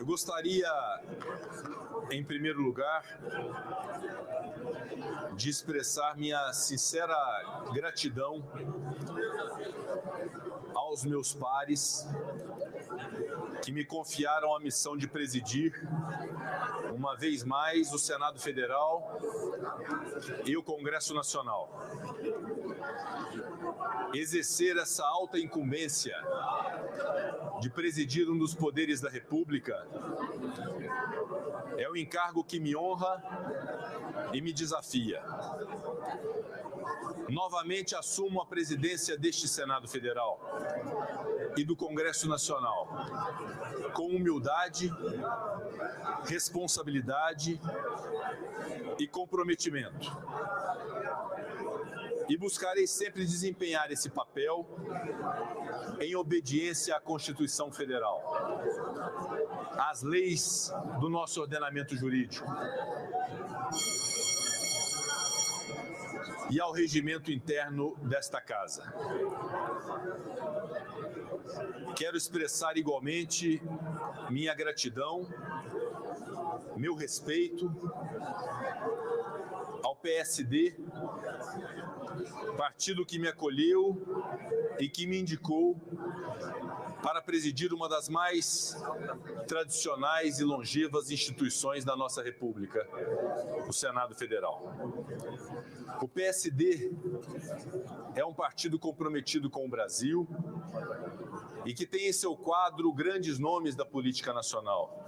Eu gostaria, em primeiro lugar, de expressar minha sincera gratidão aos meus pares que me confiaram a missão de presidir, uma vez mais, o Senado Federal e o Congresso Nacional. Exercer essa alta incumbência de presidir um dos poderes da República é um encargo que me honra e me desafia. Novamente assumo a presidência deste Senado Federal e do Congresso Nacional com humildade, responsabilidade e comprometimento. E buscarei sempre desempenhar esse papel em obediência à Constituição Federal, às leis do nosso ordenamento jurídico e ao regimento interno desta Casa. Quero expressar igualmente minha gratidão, meu respeito ao PSD, partido que me acolheu e que me indicou para presidir uma das mais tradicionais e longevas instituições da nossa República, o Senado Federal. O PSD é um partido comprometido com o Brasil e que tem em seu quadro grandes nomes da política nacional.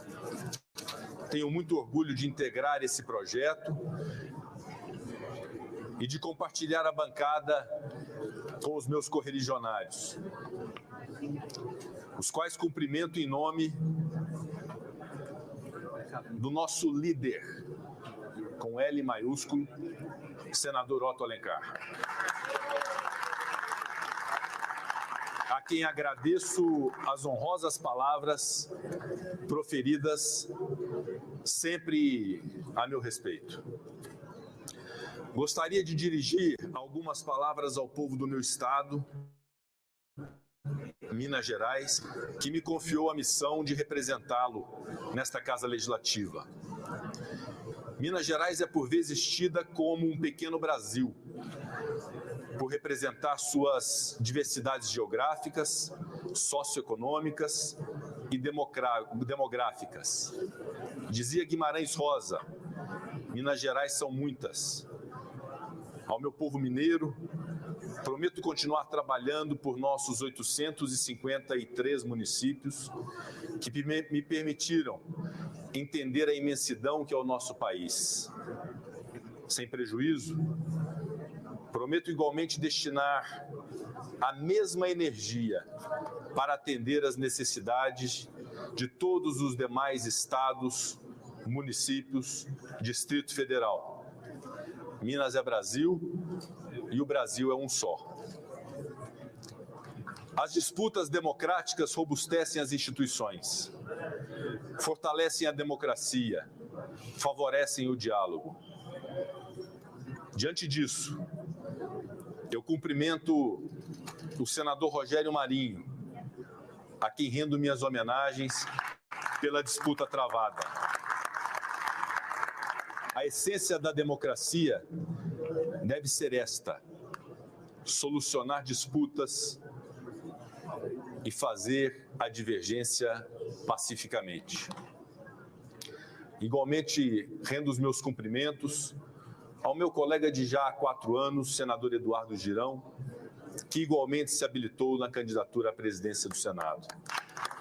Tenho muito orgulho de integrar esse projeto e de compartilhar a bancada com os meus correligionários, os quais cumprimento em nome do nosso líder, com L maiúsculo, senador Otto Alencar, a quem agradeço as honrosas palavras proferidas sempre a meu respeito. Gostaria de dirigir algumas palavras ao povo do meu estado, Minas Gerais, que me confiou a missão de representá-lo nesta Casa Legislativa. Minas Gerais é por vezes tida como um pequeno Brasil, por representar suas diversidades geográficas, socioeconômicas e demográficas. Dizia Guimarães Rosa, Minas Gerais são muitas. Ao meu povo mineiro, prometo continuar trabalhando por nossos 853 municípios que me permitiram entender a imensidão que é o nosso país. Sem prejuízo, prometo igualmente destinar a mesma energia para atender às necessidades de todos os demais estados, municípios, Distrito Federal. Minas é Brasil e o Brasil é um só. As disputas democráticas robustecem as instituições, fortalecem a democracia, favorecem o diálogo. Diante disso, eu cumprimento o senador Rogério Marinho, a quem rendo minhas homenagens pela disputa travada. A essência da democracia deve ser esta: solucionar disputas e fazer a divergência pacificamente. Igualmente, rendo os meus cumprimentos ao meu colega de já há 4 anos, senador Eduardo Girão, que igualmente se habilitou na candidatura à presidência do Senado.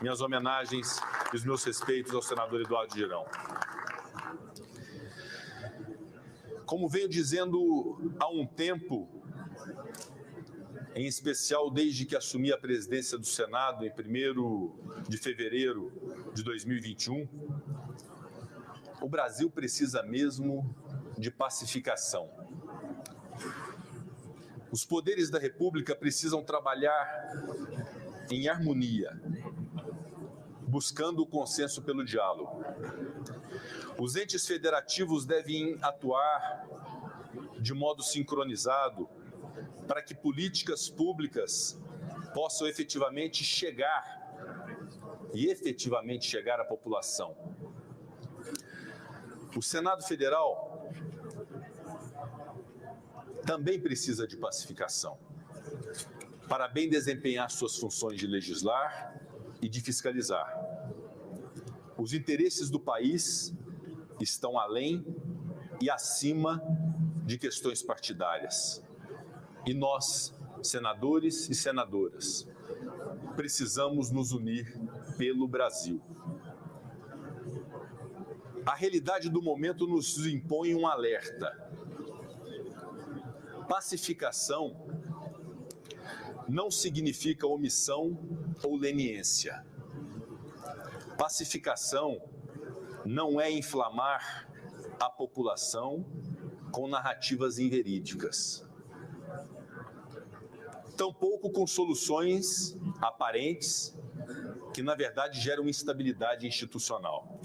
Minhas homenagens e os meus respeitos ao senador Eduardo Girão. Como venho dizendo há um tempo, em especial desde que assumi a presidência do Senado em 1º de fevereiro de 2021, o Brasil precisa mesmo de pacificação. Os poderes da República precisam trabalhar em harmonia, buscando o consenso pelo diálogo. Os entes federativos devem atuar de modo sincronizado para que políticas públicas possam efetivamente chegar e efetivamente chegar à população. O Senado Federal também precisa de pacificação para bem desempenhar suas funções de legislar e de fiscalizar. Os interesses do país estão além e acima de questões partidárias. E nós, senadores e senadoras, precisamos nos unir pelo Brasil. A realidade do momento nos impõe um alerta. Pacificação não significa omissão ou leniência. Pacificação não é inflamar a população com narrativas inverídicas. Tampouco com soluções aparentes que, na verdade, geram instabilidade institucional.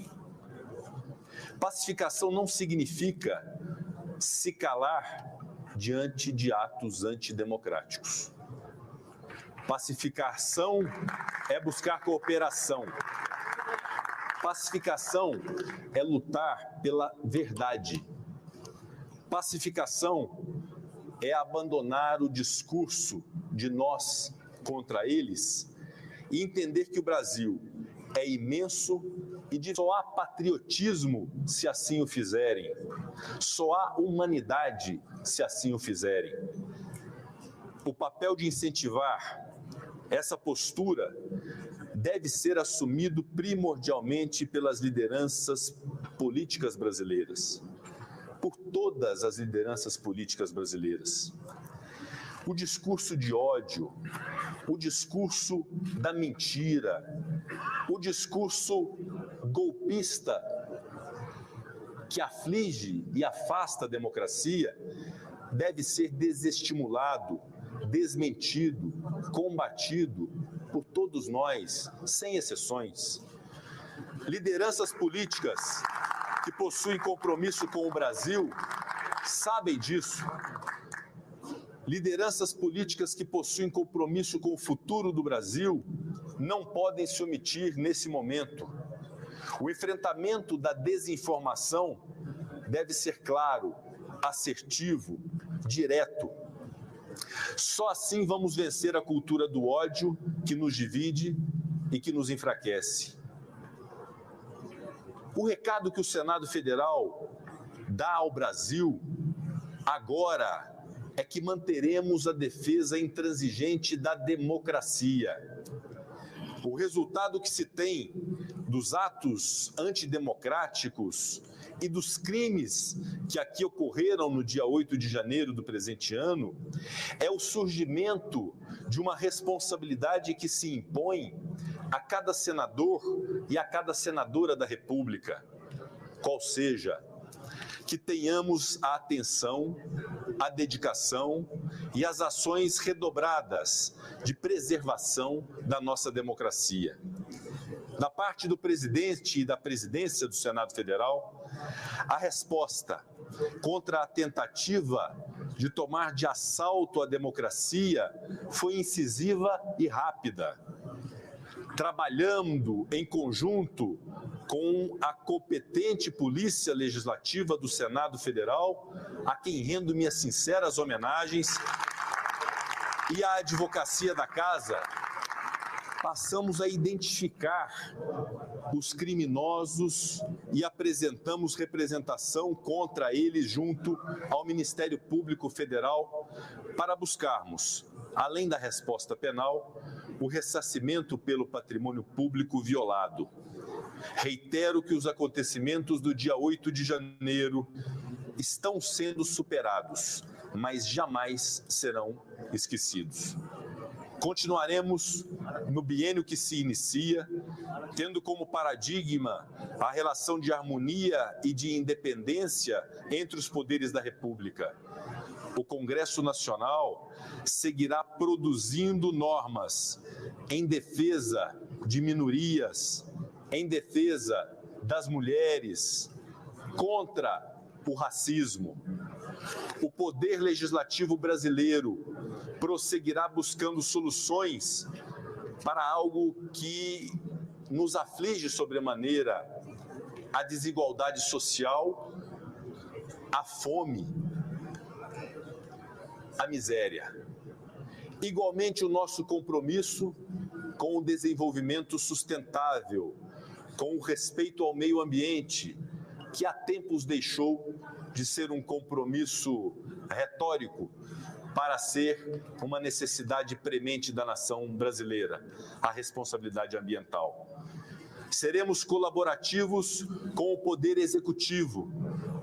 Pacificação não significa se calar diante de atos antidemocráticos. Pacificação é buscar cooperação. Pacificação é lutar pela verdade. Pacificação é abandonar o discurso de nós contra eles e entender que o Brasil é imenso e só há patriotismo se assim o fizerem, só há humanidade se assim o fizerem. O papel de incentivar essa postura deve ser assumido primordialmente pelas lideranças políticas brasileiras, por todas as lideranças políticas brasileiras. O discurso de ódio, o discurso da mentira, o discurso golpista que aflige e afasta a democracia deve ser desestimulado, desmentido, combatido por todos nós, sem exceções. Lideranças políticas que possuem compromisso com o Brasil sabem disso. Lideranças políticas que possuem compromisso com o futuro do Brasil não podem se omitir nesse momento. O enfrentamento da desinformação deve ser claro, assertivo, direto. Só assim vamos vencer a cultura do ódio que nos divide e que nos enfraquece. O recado que o Senado Federal dá ao Brasil agora é que manteremos a defesa intransigente da democracia. O resultado que se tem dos atos antidemocráticos e dos crimes que aqui ocorreram no dia 8 de janeiro do presente ano é o surgimento de uma responsabilidade que se impõe a cada senador e a cada senadora da República, qual seja, que tenhamos a atenção, a dedicação e as ações redobradas de preservação da nossa democracia. Da parte do presidente e da presidência do Senado Federal, a resposta contra a tentativa de tomar de assalto a democracia foi incisiva e rápida. Trabalhando em conjunto com a competente Polícia Legislativa do Senado Federal, a quem rendo minhas sinceras homenagens, e a Advocacia da Casa, passamos a identificar os criminosos e apresentamos representação contra eles junto ao Ministério Público Federal para buscarmos, além da resposta penal, o ressarcimento pelo patrimônio público violado. Reitero que os acontecimentos do dia 8 de janeiro estão sendo superados, mas jamais serão esquecidos. Continuaremos no biênio que se inicia, tendo como paradigma a relação de harmonia e de independência entre os poderes da República. O Congresso Nacional seguirá produzindo normas em defesa de minorias, em defesa das mulheres, contra o racismo. O Poder Legislativo brasileiro prosseguirá buscando soluções para algo que nos aflige sobremaneira a desigualdade social, a fome, a miséria. Igualmente, o nosso compromisso com o desenvolvimento sustentável, com o respeito ao meio ambiente, que há tempos deixou de ser um compromisso retórico para ser uma necessidade premente da nação brasileira, a responsabilidade ambiental. Seremos colaborativos com o Poder Executivo,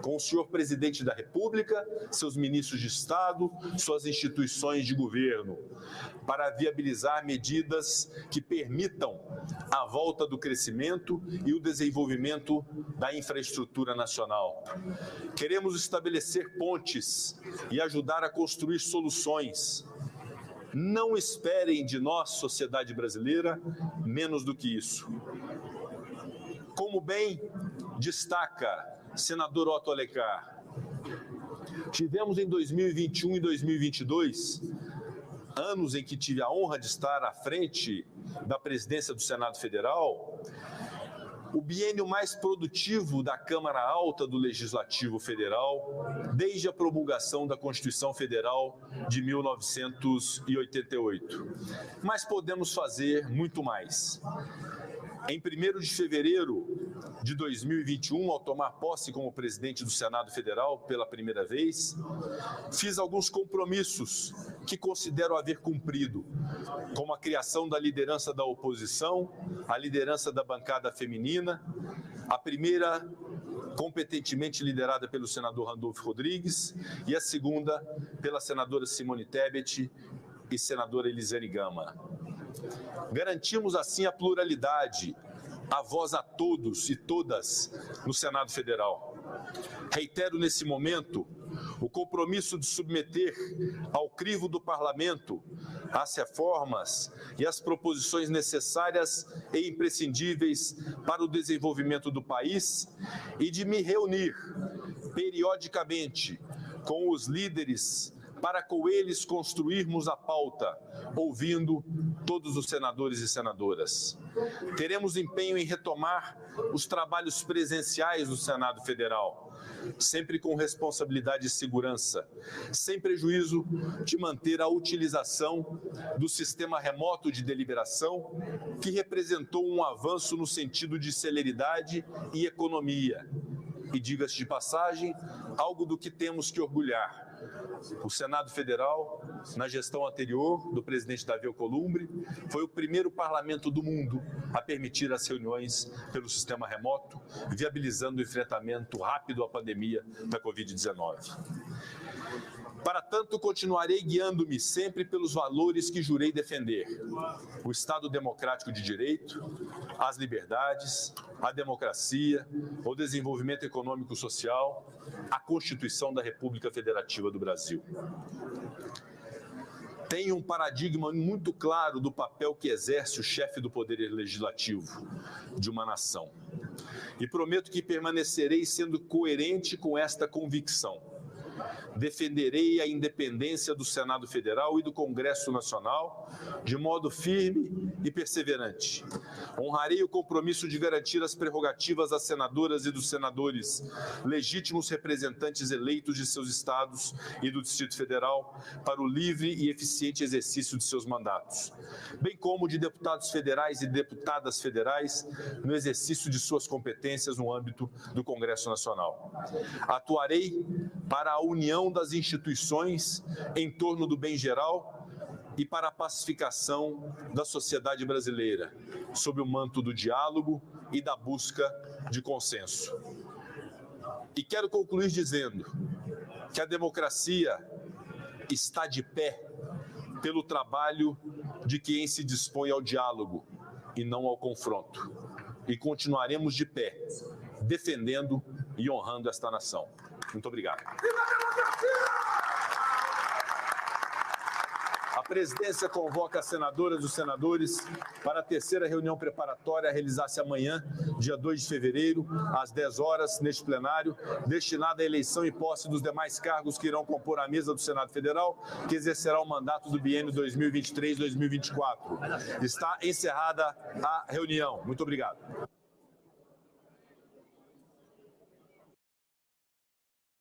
com o senhor Presidente da República, seus ministros de Estado, suas instituições de governo, para viabilizar medidas que permitam a volta do crescimento e o desenvolvimento da infraestrutura nacional. Queremos estabelecer pontes e ajudar a construir soluções. Não esperem de nós, sociedade brasileira, menos do que isso. Como bem destaca senador Otto Alencar, tivemos em 2021 e 2022, anos em que tive a honra de estar à frente da presidência do Senado Federal, o biênio mais produtivo da Câmara Alta do Legislativo Federal, desde a promulgação da Constituição Federal de 1988. Mas podemos fazer muito mais. Em 1º de fevereiro de 2021, ao tomar posse como presidente do Senado Federal pela primeira vez, fiz alguns compromissos que considero haver cumprido, como a criação da liderança da oposição, a liderança da bancada feminina, a primeira competentemente liderada pelo senador Randolfo Rodrigues e a segunda pela senadora Simone Tebet e senadora Elisiane Gama. Garantimos assim a pluralidade, a voz a todos e todas no Senado Federal. Reitero nesse momento o compromisso de submeter ao crivo do Parlamento as reformas e as proposições necessárias e imprescindíveis para o desenvolvimento do país e de me reunir periodicamente com os líderes para com eles construirmos a pauta, ouvindo todos os senadores e senadoras. Teremos empenho em retomar os trabalhos presenciais do Senado Federal, sempre com responsabilidade e segurança, sem prejuízo de manter a utilização do sistema remoto de deliberação, que representou um avanço no sentido de celeridade e economia. E, diga-se de passagem, algo do que temos que orgulhar. O Senado Federal, na gestão anterior do presidente Davi Alcolumbre, foi o primeiro parlamento do mundo a permitir as reuniões pelo sistema remoto, viabilizando o enfrentamento rápido à pandemia da Covid-19. Para tanto, continuarei guiando-me sempre pelos valores que jurei defender: o Estado democrático de direito, as liberdades, a democracia, o desenvolvimento econômico e social, a Constituição da República Federativa do Brasil. Tenho um paradigma muito claro do papel que exerce o chefe do Poder Legislativo de uma nação. E prometo que permanecerei sendo coerente com esta convicção. Defenderei a independência do Senado Federal e do Congresso Nacional de modo firme e perseverante. Honrarei o compromisso de garantir as prerrogativas às senadoras e dos senadores, legítimos representantes eleitos de seus estados e do Distrito Federal, para o livre e eficiente exercício de seus mandatos, bem como de deputados federais e deputadas federais no exercício de suas competências no âmbito do Congresso Nacional. Atuarei para a união das instituições em torno do bem geral e para a pacificação da sociedade brasileira, sob o manto do diálogo e da busca de consenso. E quero concluir dizendo que a democracia está de pé pelo trabalho de quem se dispõe ao diálogo e não ao confronto. E continuaremos de pé, defendendo e honrando esta nação. Muito obrigado. A presidência convoca as senadoras e os senadores para a terceira reunião preparatória a realizar-se amanhã, dia 2 de fevereiro, às 10 horas, neste plenário, destinada à eleição e posse dos demais cargos que irão compor a mesa do Senado Federal, que exercerá o mandato do biênio 2023-2024. Está encerrada a reunião. Muito obrigado.